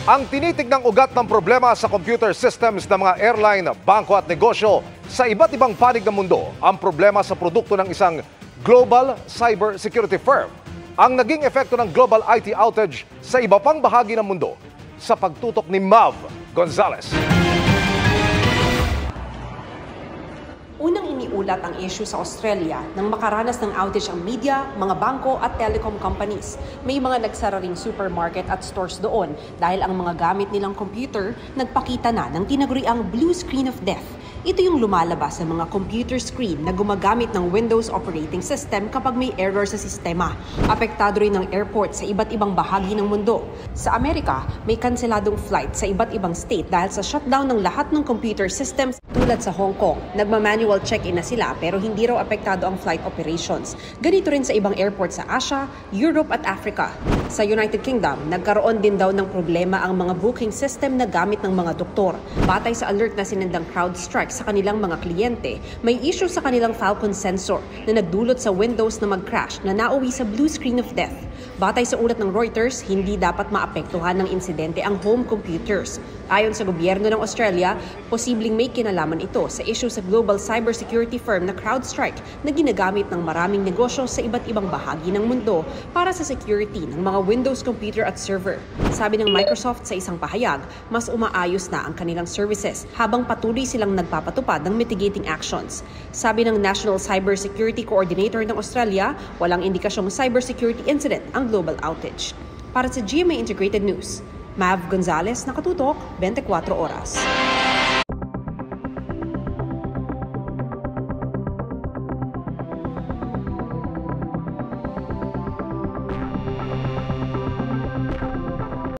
Ang tinitignang ugat ng problema sa computer systems ng mga airline, bangko at negosyo sa iba't ibang panig ng mundo ang problema sa produkto ng isang global cybersecurity firm. Ang naging epekto ng global IT outage sa iba pang bahagi ng mundo sa pagtutok ni Mav Gonzalez. Unang iniulat ang issue sa Australia nang makaranas ng outage ang media, mga bangko at telecom companies. May mga nagsara ring supermarket at stores doon dahil ang mga gamit nilang computer nagpakita na ng tinaguriang blue screen of death. Ito yung lumalabas sa mga computer screen na gumagamit ng Windows operating system kapag may error sa sistema. Apektado rin ng airport sa iba't ibang bahagi ng mundo. Sa Amerika, may kanseladong flight sa iba't ibang state dahil sa shutdown ng lahat ng computer systems. Tulad sa Hong Kong, nagma-manual check-in na sila pero hindi raw apektado ang flight operations. Ganito rin sa ibang airport sa Asia, Europe at Africa. Sa United Kingdom, nagkaroon din daw ng problema ang mga booking system na gamit ng mga doktor. Batay sa alert na sinendang CrowdStrike sa kanilang mga kliyente, may issue sa kanilang Falcon sensor na nagdulot sa Windows na mag-crash na nauwi sa blue screen of death. Batay sa ulat ng Reuters, hindi dapat maapektuhan ng insidente ang home computers. Ayon sa gobyerno ng Australia, posibleng may kinalaman ito sa issue sa global cybersecurity firm na CrowdStrike na ginagamit ng maraming negosyo sa iba't ibang bahagi ng mundo para sa security ng mga Windows computer at server. Sabi ng Microsoft sa isang pahayag, mas umaayos na ang kanilang services habang patuloy silang nagpapatupad ng mitigating actions. Sabi ng National Cybersecurity Coordinator ng Australia, walang indikasyong cybersecurity incident ang global outage. Para sa GMA Integrated News, Mav Gonzalez, nakatutok, 24 oras.